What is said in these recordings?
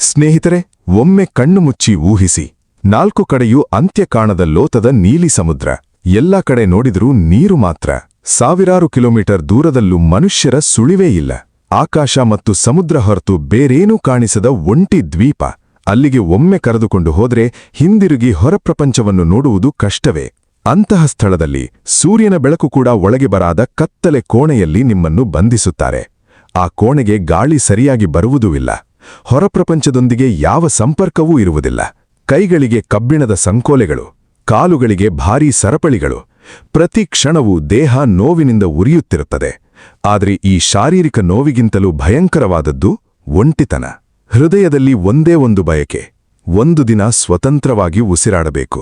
ಸ್ನೇಹಿತರೆ, ಒಮ್ಮೆ ಕಣ್ಣು ಮುಚ್ಚಿ ಊಹಿಸಿ. 4 ಕಡೆಯೂ ಅಂತ್ಯ ಕಾಣದ ಲೋತದ ನೀಲಿ ಸಮುದ್ರ. ಎಲ್ಲ ಕಡೆ ನೋಡಿದ್ರೂ ನೀರು ಮಾತ್ರ. ಸಾವಿರಾರು ಕಿಲೋಮೀಟರ್ ದೂರದಲ್ಲೂ ಮನುಷ್ಯರ ಸುಳಿವೇ ಇಲ್ಲ. ಆಕಾಶ ಮತ್ತು ಸಮುದ್ರ ಹೊರತು ಬೇರೇನೂ ಕಾಣಿಸದ ಒಂಟಿ ದ್ವೀಪ. ಅಲ್ಲಿಗೆ ಒಮ್ಮೆ ಕರೆದುಕೊಂಡು ಹೋದ್ರೆ ಹಿಂದಿರುಗಿ ಹೊರಪ್ರಪಂಚವನ್ನು ನೋಡುವುದು ಕಷ್ಟವೇ. ಅಂತಹ ಸ್ಥಳದಲ್ಲಿ ಸೂರ್ಯನ ಬೆಳಕು ಕೂಡ ಒಳಗೆ ಬರಾದ ಕತ್ತಲೆ ಕೋಣೆಯಲ್ಲಿ ನಿಮ್ಮನ್ನು ಬಂಧಿಸುತ್ತಾರೆ. ಆ ಕೋಣೆಗೆ ಗಾಳಿ ಸರಿಯಾಗಿ ಬರುವುದೂ ಇಲ್ಲ. ಹೊರಪ್ರಪಂಚದೊಂದಿಗೆ ಯಾವ ಸಂಪರ್ಕವೂ ಇರುವುದಿಲ್ಲ. ಕೈಗಳಿಗೆ ಕಬ್ಬಿಣದ ಸಂಕೋಲೆಗಳು, ಕಾಲುಗಳಿಗೆ ಭಾರೀ ಸರಪಳಿಗಳು. ಪ್ರತಿ ಕ್ಷಣವೂ ದೇಹ ನೋವಿನಿಂದ ಉರಿಯುತ್ತಿರುತ್ತದೆ. ಆದರೆ ಈ ಶಾರೀರಿಕ ನೋವಿಗಿಂತಲೂ ಭಯಂಕರವಾದದ್ದು ಒಂಟಿತನ. ಹೃದಯದಲ್ಲಿ ಒಂದೇ ಒಂದು ಬಯಕೆ, ಒಂದು ದಿನ ಸ್ವತಂತ್ರವಾಗಿ ಉಸಿರಾಡಬೇಕು.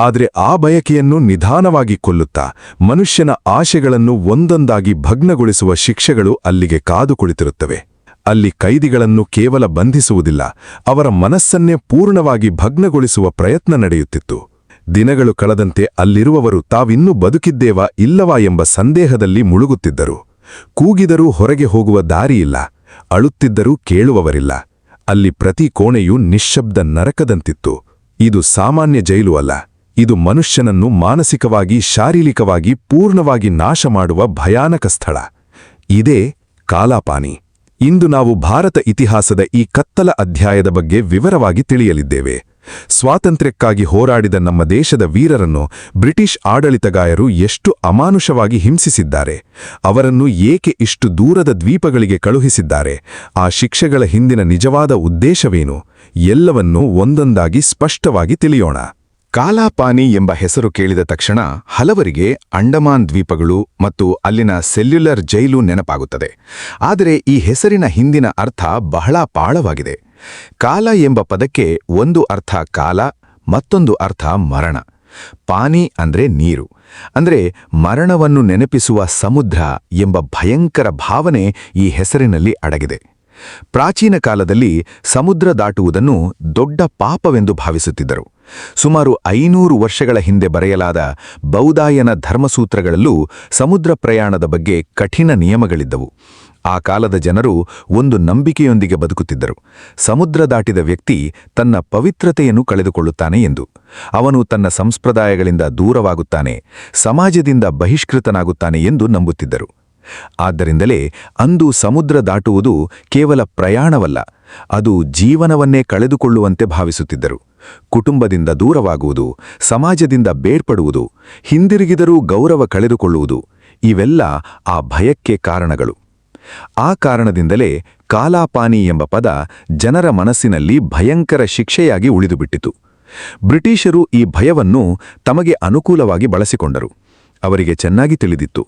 ಆದರೆ ಆ ಬಯಕೆಯನ್ನು ನಿಧಾನವಾಗಿ ಕೊಲ್ಲುತ್ತಾ ಮನುಷ್ಯನ ಆಶೆಗಳನ್ನು ಒಂದೊಂದಾಗಿ ಭಗ್ನಗೊಳಿಸುವ ಶಿಕ್ಷೆಗಳು ಅಲ್ಲಿಗೆ ಕಾದು ಕುಳಿತಿರುತ್ತವೆ. ಅಲ್ಲಿ ಕೈದಿಗಳನ್ನು ಕೇವಲ ಬಂಧಿಸುವುದಿಲ್ಲ, ಅವರ ಮನಸ್ಸನ್ನೇ ಪೂರ್ಣವಾಗಿ ಭಗ್ನಗೊಳಿಸುವ ಪ್ರಯತ್ನ ನಡೆಯುತ್ತಿತ್ತು. ದಿನಗಳು ಕಳೆದಂತೆ ಅಲ್ಲಿರುವವರು ತಾವಿನ್ನೂ ಬದುಕಿದ್ದೇವಾ ಇಲ್ಲವಾ ಎಂಬ ಸಂದೇಹದಲ್ಲಿ ಮುಳುಗುತ್ತಿದ್ದರು. ಕೂಗಿದರೂ ಹೊರಗೆ ಹೋಗುವ ದಾರಿಯಿಲ್ಲ, ಅಳುತ್ತಿದ್ದರೂ ಕೇಳುವವರಿಲ್ಲ. ಅಲ್ಲಿ ಪ್ರತಿ ಕೋಣೆಯೂ ನಿಶ್ಶಬ್ದ ನರಕದಂತಿತ್ತು. ಇದು ಸಾಮಾನ್ಯ ಜೈಲು ಅಲ್ಲ, ಇದು ಮನುಷ್ಯನನ್ನು ಮಾನಸಿಕವಾಗಿ ಶಾರೀರಿಕವಾಗಿ ಪೂರ್ಣವಾಗಿ ನಾಶ ಮಾಡುವ ಭಯಾನಕ ಸ್ಥಳ. ಇದೇ ಕಾಲಾಪಾನಿ. ಇಂದು ನಾವು ಭಾರತ ಇತಿಹಾಸದ ಈ ಕತ್ತಲ ಅಧ್ಯಾಯದ ಬಗ್ಗೆ ವಿವರವಾಗಿ ತಿಳಿಯಲಿದ್ದೇವೆ. ಸ್ವಾತಂತ್ರ್ಯಕ್ಕಾಗಿ ಹೋರಾಡಿದ ನಮ್ಮ ದೇಶದ ವೀರರನ್ನು ಬ್ರಿಟಿಷ್ ಆಡಳಿತಗಾರರು ಎಷ್ಟು ಅಮಾನುಷವಾಗಿ ಹಿಂಸಿಸಿದ್ದಾರೆ, ಅವರನ್ನು ಏಕೆ ಇಷ್ಟು ದೂರದ ದ್ವೀಪಗಳಿಗೆ ಕಳುಹಿಸಿದ್ದಾರೆ, ಆ ಶಿಕ್ಷೆಗಳ ಹಿಂದಿನ ನಿಜವಾದ ಉದ್ದೇಶವೇನು, ಎಲ್ಲವನ್ನೂ ಒಂದೊಂದಾಗಿ ಸ್ಪಷ್ಟವಾಗಿ ತಿಳಿಯೋಣ. ಕಾಲಾಪಾನಿ ಎಂಬ ಹೆಸರು ಕೇಳಿದ ತಕ್ಷಣ ಹಲವರಿಗೆ ಅಂಡಮಾನ್ ದ್ವೀಪಗಳು ಮತ್ತು ಅಲ್ಲಿನ ಸೆಲ್ಯುಲರ್ ಜೈಲು ನೆನಪಾಗುತ್ತದೆ. ಆದರೆ ಈ ಹೆಸರಿನ ಹಿಂದಿನ ಅರ್ಥ ಬಹಳ ಆಳವಾಗಿದೆ. ಕಾಲ ಎಂಬ ಪದಕ್ಕೆ ಒಂದು ಅರ್ಥ ಕಾಲ, ಮತ್ತೊಂದು ಅರ್ಥ ಮರಣ. ಪಾನಿ ಅಂದ್ರೆ ನೀರು, ಅಂದ್ರೆ ಮರಣವನ್ನು ನೆನಪಿಸುವ ಸಮುದ್ರ ಎಂಬ ಭಯಂಕರ ಭಾವನೆ ಈ ಹೆಸರಿನಲ್ಲಿ ಅಡಗಿದೆ. ಪ್ರಾಚೀನ ಕಾಲದಲ್ಲಿ ಸಮುದ್ರ ದಾಟುವುದನ್ನು ದೊಡ್ಡ ಪಾಪವೆಂದು ಭಾವಿಸುತ್ತಿದ್ದರು. ಸುಮಾರು 500 ವರ್ಷಗಳ ಹಿಂದೆ ಬರೆಯಲಾದ ಬೌಧಾಯನ ಧರ್ಮಸೂತ್ರಗಳಲ್ಲೂ ಸಮುದ್ರ ಪ್ರಯಾಣದ ಬಗ್ಗೆ ಕಠಿಣ ನಿಯಮಗಳಿದ್ದವು. ಆ ಕಾಲದ ಜನರು ಒಂದು ನಂಬಿಕೆಯೊಂದಿಗೆ ಬದುಕುತ್ತಿದ್ದರು: ಸಮುದ್ರ ದಾಟಿದ ವ್ಯಕ್ತಿ ತನ್ನ ಪವಿತ್ರತೆಯನ್ನು ಕಳೆದುಕೊಳ್ಳುತ್ತಾನೆ ಎಂದು. ಅವನು ತನ್ನ ಸಂಪ್ರದಾಯಗಳಿಂದ ದೂರವಾಗುತ್ತಾನೆ, ಸಮಾಜದಿಂದ ಬಹಿಷ್ಕೃತನಾಗುತ್ತಾನೆ ಎಂದು ನಂಬುತ್ತಿದ್ದರು. ಆದ್ದರಿಂದಲೇ ಅಂದು ಸಮುದ್ರ ದಾಟುವುದು ಕೇವಲ ಪ್ರಯಾಣವಲ್ಲ, ಅದು ಜೀವನವನ್ನೇ ಕಳೆದುಕೊಳ್ಳುವಂತೆ ಭಾವಿಸುತ್ತಿದ್ದರು. ಕುಟುಂಬದಿಂದ ದೂರವಾಗುವುದು, ಸಮಾಜದಿಂದ ಬೇರ್ಪಡುವುದು, ಹಿಂದಿರುಗಿದರೂ ಗೌರವ ಕಳೆದುಕೊಳ್ಳುವುದು, ಇವೆಲ್ಲ ಆ ಭಯಕ್ಕೆ ಕಾರಣಗಳು. ಆ ಕಾರಣದಿಂದಲೇ ಕಾಲಾಪಾನಿ ಎಂಬ ಪದ ಜನರ ಮನಸ್ಸಿನಲ್ಲಿ ಭಯಂಕರ ಶಿಕ್ಷೆಯಾಗಿ ಉಳಿದುಬಿಟ್ಟಿತು. ಬ್ರಿಟಿಷರು ಈ ಭಯವನ್ನು ತಮಗೆ ಅನುಕೂಲವಾಗಿ ಬಳಸಿಕೊಂಡರು. ಅವರಿಗೆ ಚೆನ್ನಾಗಿ ತಿಳಿದಿತ್ತು,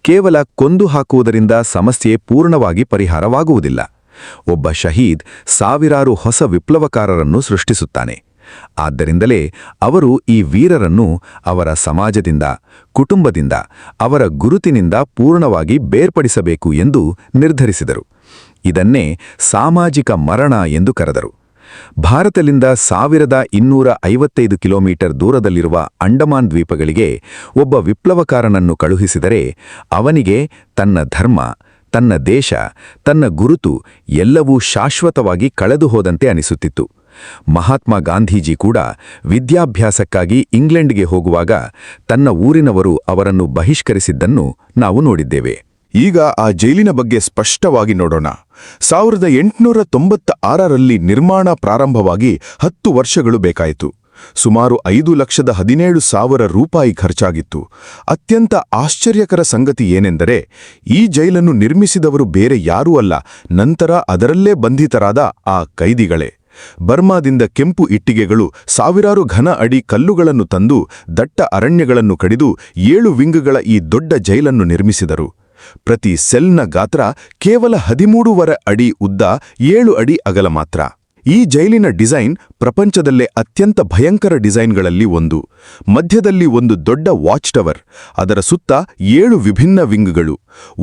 ಕೇವಲ ಕೊಂದು ಹಾಕುವುದರಿಂದ ಸಮಸ್ಯೆ ಪೂರ್ಣವಾಗಿ ಪರಿಹಾರವಾಗುವುದಿಲ್ಲ. ಒಬ್ಬ ಶಹೀದ್ ಸಾವಿರಾರು ಹೊಸ ವಿಪ್ಲವಕಾರರನ್ನು ಸೃಷ್ಟಿಸುತ್ತಾನೆ. ಆದ್ದರಿಂದಲೇ ಅವರು ಈ ವೀರರನ್ನು ಅವರ ಸಮಾಜದಿಂದ, ಕುಟುಂಬದಿಂದ, ಅವರ ಗುರುತಿನಿಂದ ಪೂರ್ಣವಾಗಿ ಬೇರ್ಪಡಿಸಬೇಕು ಎಂದು ನಿರ್ಧರಿಸಿದರು. ಇದನ್ನೇ ಸಾಮಾಜಿಕ ಮರಣ ಎಂದು ಕರೆದರು. ಭಾರತದಿಂದ 1255 ಕಿಲೋಮೀಟರ್ ದೂರದಲ್ಲಿರುವ ಅಂಡಮಾನ್ ದ್ವೀಪಗಳಿಗೆ ಒಬ್ಬ ವಿಪ್ಲವಕಾರನನ್ನು ಕಳುಹಿಸಿದರೆ ಅವನಿಗೆ ತನ್ನ ಧರ್ಮ, ತನ್ನ ದೇಶ, ತನ್ನ ಗುರುತು ಎಲ್ಲವೂ ಶಾಶ್ವತವಾಗಿ ಕಳೆದು ಹೋದಂತೆ ಅನಿಸುತ್ತಿತ್ತು. ಮಹಾತ್ಮ ಗಾಂಧೀಜಿ ಕೂಡ ವಿದ್ಯಾಭ್ಯಾಸಕ್ಕಾಗಿ ಇಂಗ್ಲೆಂಡ್ಗೆ ಹೋಗುವಾಗ ತನ್ನ ಊರಿನವರು ಅವರನ್ನು ಬಹಿಷ್ಕರಿಸಿದ್ದನ್ನು ನಾವು ನೋಡಿದ್ದೇವೆ. ಈಗ ಆ ಜೈಲಿನ ಬಗ್ಗೆ ಸ್ಪಷ್ಟವಾಗಿ ನೋಡೋಣ. 1896ರಲ್ಲಿ ನಿರ್ಮಾಣ ಪ್ರಾರಂಭವಾಗಿ 10 ವರ್ಷಗಳು ಬೇಕಾಯಿತು. ಸುಮಾರು 5,17,000 ರೂಪಾಯಿ ಖರ್ಚಾಗಿತ್ತು. ಅತ್ಯಂತ ಆಶ್ಚರ್ಯಕರ ಸಂಗತಿ ಏನೆಂದರೆ, ಈ ಜೈಲನ್ನು ನಿರ್ಮಿಸಿದವರು ಬೇರೆ ಯಾರೂ ಅಲ್ಲ, ನಂತರ ಅದರಲ್ಲೇ ಬಂಧಿತರಾದ ಆ ಕೈದಿಗಳೇ. ಬರ್ಮಾದಿಂದ ಕೆಂಪು ಇಟ್ಟಿಗೆಗಳು, ಸಾವಿರಾರು ಘನ ಅಡಿ ಕಲ್ಲುಗಳನ್ನು ತಂದು ದಟ್ಟ ಅರಣ್ಯಗಳನ್ನು ಕಡಿದು 7 ವಿಂಗ್ಗಳ ಈ ದೊಡ್ಡ ಜೈಲನ್ನು ನಿರ್ಮಿಸಿದರು. ಪ್ರತಿ ಸೆಲ್ನ ಗಾತ್ರ ಕೇವಲ 13.5 ಅಡಿ ಉದ್ದ, 7 ಅಡಿ ಅಗಲ ಮಾತ್ರ. ಈ ಜೈಲಿನ ಡಿಸೈನ್ ಪ್ರಪಂಚದಲ್ಲೇ ಅತ್ಯಂತ ಭಯಂಕರ ಡಿಸೈನ್ಗಳಲ್ಲಿ ಒಂದು. ಮಧ್ಯದಲ್ಲಿ ಒಂದು ದೊಡ್ಡ ವಾಚ್ ಟವರ್, ಅದರ ಸುತ್ತ 7 ವಿಭಿನ್ನ ವಿಂಗ್ಗಳು.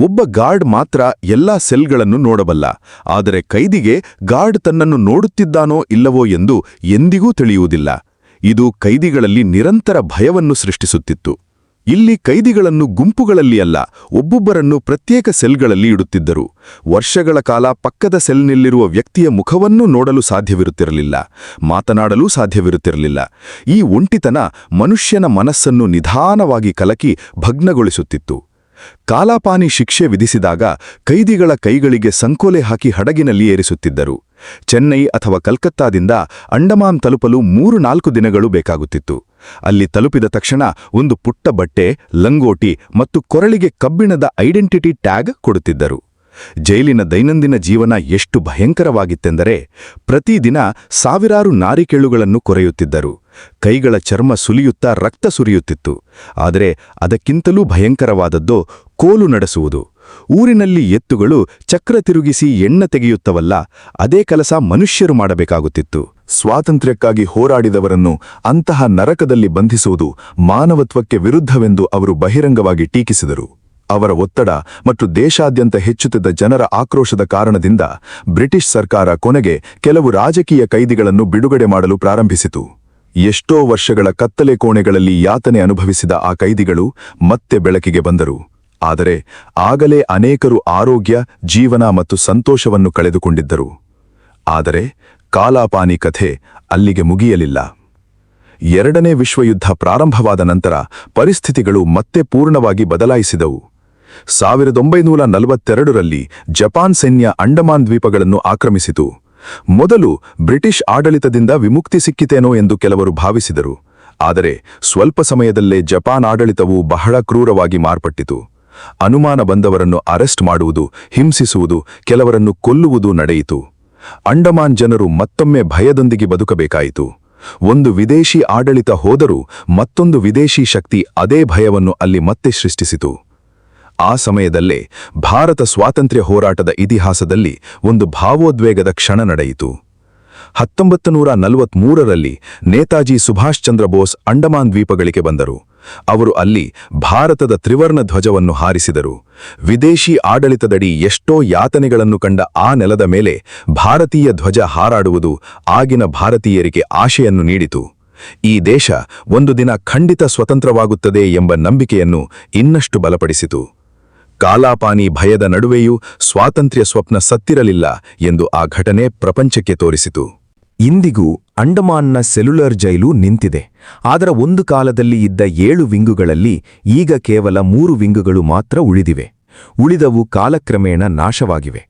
ಒಬ್ಬ ಗಾರ್ಡ್ ಮಾತ್ರ ಎಲ್ಲಾ ಸೆಲ್ಗಳನ್ನು ನೋಡಬಲ್ಲ, ಆದರೆ ಕೈದಿಗೆ ಗಾರ್ಡ್ ತನ್ನನ್ನು ನೋಡುತ್ತಿದ್ದಾನೋ ಇಲ್ಲವೋ ಎಂದು ಎಂದಿಗೂ ತಿಳಿಯುವುದಿಲ್ಲ. ಇದು ಕೈದಿಗಳಲ್ಲಿ ನಿರಂತರ ಭಯವನ್ನು ಸೃಷ್ಟಿಸುತ್ತಿತ್ತು. ಇಲ್ಲಿ ಕೈದಿಗಳನ್ನು ಗುಂಪುಗಳಲ್ಲಿ ಅಲ್ಲ, ಒಬ್ಬೊಬ್ಬರನ್ನು ಪ್ರತ್ಯೇಕ ಸೆಲ್ಗಳಲ್ಲಿ ಇಡುತ್ತಿದ್ದರು. ವರ್ಷಗಳ ಕಾಲ ಪಕ್ಕದ ಸೆಲ್ನಲ್ಲಿರುವ ವ್ಯಕ್ತಿಯ ಮುಖವನ್ನೂ ನೋಡಲು ಸಾಧ್ಯವಿರುತ್ತಿರಲಿಲ್ಲ, ಮಾತನಾಡಲೂ ಸಾಧ್ಯವಿರುತ್ತಿರಲಿಲ್ಲ. ಈ ಒಂಟಿತನ ಮನುಷ್ಯನ ಮನಸ್ಸನ್ನು ನಿಧಾನವಾಗಿ ಕಲಕಿ ಭಗ್ನಗೊಳಿಸುತ್ತಿತ್ತು. ಕಾಲಾಪಾನಿ ಶಿಕ್ಷೆ ವಿಧಿಸಿದಾಗ ಕೈದಿಗಳ ಕೈಗಳಿಗೆ ಸಂಕೋಲೆ ಹಾಕಿ ಹಡಗಿನಲ್ಲಿ ಏರಿಸುತ್ತಿದ್ದರು. ಚೆನ್ನೈ ಅಥವಾ ಕಲ್ಕತ್ತಾದಿಂದ ಅಂಡಮಾನ್ ತಲುಪಲು 3-4 ದಿನಗಳು ಬೇಕಾಗುತ್ತಿತ್ತು. ಅಲ್ಲಿ ತಲುಪಿದ ತಕ್ಷಣ ಒಂದು ಪುಟ್ಟ ಬಟ್ಟೆ, ಲಂಗೋಟಿ ಮತ್ತು ಕೊರಳಿಗೆ ಕಬ್ಬಿಣದ ಐಡೆಂಟಿಟಿ ಟ್ಯಾಗ್ ಕೊಡುತ್ತಿದ್ದರು. ಜೈಲಿನ ದೈನಂದಿನ ಜೀವನ ಎಷ್ಟು ಭಯಂಕರವಾಗಿತ್ತೆಂದರೆ ಪ್ರತಿದಿನ ಸಾವಿರಾರು ನಾರಿಕೆಳುಗಳನ್ನು ಕೊರೆಯುತ್ತಿದ್ದರು. ಕೈಗಳ ಚರ್ಮ ಸುಲಿಯುತ್ತಾ ರಕ್ತ ಸುರಿಯುತ್ತಿತ್ತು. ಆದರೆ ಅದಕ್ಕಿಂತಲೂ ಭಯಂಕರವಾದದ್ದು ಕೋಲು ನಡೆಸುವುದು. ಊರಿನಲ್ಲಿ ಎತ್ತುಗಳು ಚಕ್ರ ತಿರುಗಿಸಿ ಎಣ್ಣ ತೆಗೆಯುತ್ತವಲ್ಲ, ಅದೇ ಕೆಲಸ ಮನುಷ್ಯರು ಮಾಡಬೇಕಾಗುತ್ತಿತ್ತು. ಸ್ವಾತಂತ್ರ್ಯಕ್ಕಾಗಿ ಹೋರಾಡಿದವರನ್ನು ಅಂತಹ ನರಕದಲ್ಲಿ ಬಂಧಿಸುವುದು ಮಾನವತ್ವಕ್ಕೆ ವಿರುದ್ಧವೆಂದು ಅವರು ಬಹಿರಂಗವಾಗಿ ಟೀಕಿಸಿದರು. ಅವರ ಒತ್ತಡ ಮತ್ತು ದೇಶಾದ್ಯಂತ ಹೆಚ್ಚುತ್ತಿದ್ದ ಜನರ ಆಕ್ರೋಶದ ಕಾರಣದಿಂದ ಬ್ರಿಟಿಷ್ ಸರ್ಕಾರ ಕೊನೆಗೆ ಕೆಲವು ರಾಜಕೀಯ ಕೈದಿಗಳನ್ನು ಬಿಡುಗಡೆ ಮಾಡಲು ಪ್ರಾರಂಭಿಸಿತು. ಎಷ್ಟೋ ವರ್ಷಗಳ ಕತ್ತಲೆ ಕೋಣೆಗಳಲ್ಲಿ ಯಾತನೆ ಅನುಭವಿಸಿದ ಆ ಕೈದಿಗಳು ಮತ್ತೆ ಬೆಳಕಿಗೆ ಬಂದರು. ಆದರೆ ಆಗಲೇ ಅನೇಕರು ಆರೋಗ್ಯ, ಜೀವನ ಮತ್ತು ಸಂತೋಷವನ್ನು ಕಳೆದುಕೊಂಡಿದ್ದರು. ಆದರೆ ಕಾಲಾಪಾನಿ ಕಥೆ ಅಲ್ಲಿಗೆ ಮುಗಿಯಲಿಲ್ಲ. ಎರಡನೇ ವಿಶ್ವಯುದ್ಧ ಪ್ರಾರಂಭವಾದ ನಂತರ ಪರಿಸ್ಥಿತಿಗಳು ಮತ್ತೆ ಪೂರ್ಣವಾಗಿ ಬದಲಾಯಿಸಿದವು. 1942ರಲ್ಲಿ ಜಪಾನ್ ಸೈನ್ಯ ಅಂಡಮಾನ್ ದ್ವೀಪಗಳನ್ನು ಆಕ್ರಮಿಸಿತು. ಮೊದಲು ಬ್ರಿಟಿಷ್ ಆಡಳಿತದಿಂದ ವಿಮುಕ್ತಿ ಸಿಕ್ಕಿತೇನೋ ಎಂದು ಕೆಲವರು ಭಾವಿಸಿದರು. ಆದರೆ ಸ್ವಲ್ಪ ಸಮಯದಲ್ಲೇ ಜಪಾನ್ ಆಡಳಿತವು ಬಹಳ ಕ್ರೂರವಾಗಿ ಮಾರ್ಪಟ್ಟಿತು. ಅನುಮಾನ ಬಂದವರನ್ನು ಅರೆಸ್ಟ್ ಮಾಡುವುದು, ಹಿಂಸಿಸುವುದು, ಕೆಲವರನ್ನು ಕೊಲ್ಲುವುದು ನಡೆಯಿತು. ಅಂಡಮಾನ್ ಜನರು ಮತ್ತೊಮ್ಮೆ ಭಯದೊಂದಿಗೆ ಬದುಕಬೇಕಾಯಿತು. ಒಂದು ವಿದೇಶಿ ಆಡಳಿತ ಹೋದರೂ ಮತ್ತೊಂದು ವಿದೇಶಿ ಶಕ್ತಿ ಅದೇ ಭಯವನ್ನು ಅಲ್ಲಿ ಮತ್ತೆ ಸೃಷ್ಟಿಸಿತು. ಆ ಸಮಯದಲ್ಲೇ ಭಾರತ ಸ್ವಾತಂತ್ರ್ಯ ಹೋರಾಟದ ಇತಿಹಾಸದಲ್ಲಿ ಒಂದು ಭಾವೋದ್ವೇಗದ ಕ್ಷಣ ನಡೆಯಿತು. 1943ರಲ್ಲಿ ನೇತಾಜಿ ಸುಭಾಷ್ ಚಂದ್ರ ಬೋಸ್ ಅಂಡಮಾನ್ ದ್ವೀಪಗಳಿಗೆ ಬಂದರು. ಅವರು ಅಲ್ಲಿ ಭಾರತದ ತ್ರಿವರ್ಣ ಧ್ವಜವನ್ನು ಹಾರಿಸಿದರು. ವಿದೇಶಿ ಆಡಳಿತದಡಿ ಎಷ್ಟೋ ಯಾತನೆಗಳನ್ನು ಕಂಡ ಆ ನೆಲದ ಮೇಲೆ ಭಾರತೀಯ ಧ್ವಜ ಹಾರಾಡುವುದು ಆಗಿನ ಭಾರತೀಯರಿಗೆ ಆಶೆಯನ್ನು ನೀಡಿತು. ಈ ದೇಶ ಒಂದು ದಿನ ಖಂಡಿತ ಸ್ವತಂತ್ರವಾಗುತ್ತದೆ ಎಂಬ ನಂಬಿಕೆಯನ್ನು ಇನ್ನಷ್ಟು ಬಲಪಡಿಸಿತು. ಕಾಲಾಪಾನಿ ಭಯದ ನಡುವೆಯೂ ಸ್ವಾತಂತ್ರ್ಯ ಸ್ವಪ್ನ ಸತ್ತಿರಲಿಲ್ಲ ಎಂದು ಆ ಘಟನೆ ಪ್ರಪಂಚಕ್ಕೆ ತೋರಿಸಿತು. ಇಂದಿಗೂ ಅಂಡಮಾನ್ನ ಸೆಲ್ಯುಲರ್ ಜೈಲು ನಿಂತಿದೆ. ಅದರ ಒಂದು ಕಾಲದಲ್ಲಿ ಇದ್ದ 7 ವಿಂಗುಗಳಲ್ಲಿ ಈಗ ಕೇವಲ 3 ವಿಂಗುಗಳು ಮಾತ್ರ ಉಳಿದಿವೆ. ಉಳಿದವು ಕಾಲಕ್ರಮೇಣ ನಾಶವಾಗಿವೆ.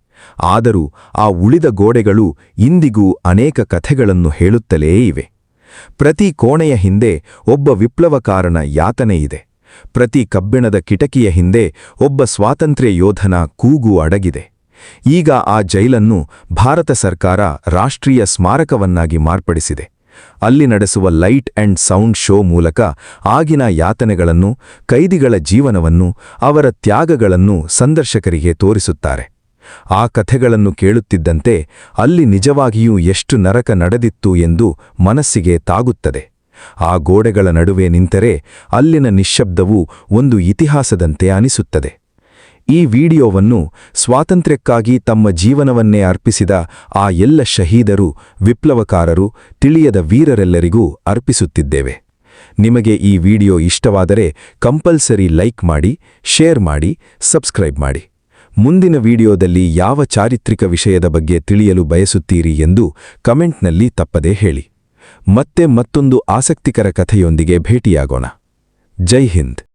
ಆದರೂ ಆ ಉಳಿದ ಗೋಡೆಗಳು ಇಂದಿಗೂ ಅನೇಕ ಕಥೆಗಳನ್ನು ಹೇಳುತ್ತಲೇ ಇವೆ. ಪ್ರತಿ ಕೋಣೆಯ ಹಿಂದೆ ಒಬ್ಬ ವಿಪ್ಲವಕಾರನ ಯಾತನೆ ಇದೆ. ಪ್ರತಿ ಕಬ್ಬಿಣದ ಕಿಟಕಿಯ ಹಿಂದೆ ಒಬ್ಬ ಸ್ವಾತಂತ್ರ್ಯ ಯೋಧನ ಕೂಗು ಅಡಗಿದೆ. ಈಗ ಆ ಜೈಲನ್ನು ಭಾರತ ಸರ್ಕಾರ ರಾಷ್ಟ್ರೀಯ ಸ್ಮಾರಕವನ್ನಾಗಿ ಮಾರ್ಪಡಿಸಿದೆ. ಅಲ್ಲಿ ನಡೆಸುವ ಲೈಟ್ ಅಂಡ್ ಸೌಂಡ್ ಶೋ ಮೂಲಕ ಆಗಿನ ಯಾತನೆಗಳನ್ನು, ಕೈದಿಗಳ ಜೀವನವನ್ನು, ಅವರ ತ್ಯಾಗಗಳನ್ನು ಸಂದರ್ಶಕರಿಗೆ ತೋರಿಸುತ್ತಾರೆ. ಆ ಕಥೆಗಳನ್ನು ಕೇಳುತ್ತಿದ್ದಂತೆ ಅಲ್ಲಿ ನಿಜವಾಗಿಯೂ ಎಷ್ಟು ನರಕ ನಡೆದಿತ್ತು ಎಂದು ಮನಸ್ಸಿಗೆ ತಾಗುತ್ತದೆ. ಆ ಗೋಡೆಗಳ ನಡುವೆ ನಿಂತರೆ ಅಲ್ಲಿನ ನಿಶ್ಶಬ್ದವು ಒಂದು ಇತಿಹಾಸದಂತೆ ಅನಿಸುತ್ತದೆ. ಈ ವಿಡಿಯೋವನ್ನು ಸ್ವಾತಂತ್ರ್ಯಕ್ಕಾಗಿ ತಮ್ಮ ಜೀವನವನ್ನೇ ಅರ್ಪಿಸಿದ ಆ ಎಲ್ಲ ಶಹೀದರು, ವಿಪ್ಲವಕಾರರು, ತಿಳಿಯದ ವೀರರೆಲ್ಲರಿಗೂ ಅರ್ಪಿಸುತ್ತಿದ್ದೇವೆ. ನಿಮಗೆ ಈ ವಿಡಿಯೋ ಇಷ್ಟವಾದರೆ ಕಂಪಲ್ಸರಿ ಲೈಕ್ ಮಾಡಿ, ಶೇರ್ ಮಾಡಿ, ಸಬ್ಸ್ಕ್ರೈಬ್ ಮಾಡಿ. ಮುಂದಿನ ವಿಡಿಯೋದಲ್ಲಿ ಯಾವ ಚಾರಿತ್ರಿಕ ವಿಷಯದ ಬಗ್ಗೆ ತಿಳಿಯಲು ಬಯಸುತ್ತೀರಿ ಎಂದು ಕಮೆಂಟ್ನಲ್ಲಿ ತಪ್ಪದೇ ಹೇಳಿ. ಮತ್ತೆ ಮತ್ತೊಂದು ಆಸಕ್ತಿಕರ ಕಥೆಯೊಂದಿಗೆ ಭೇಟಿಯಾಗೋಣ. ಜೈ ಹಿಂದ್.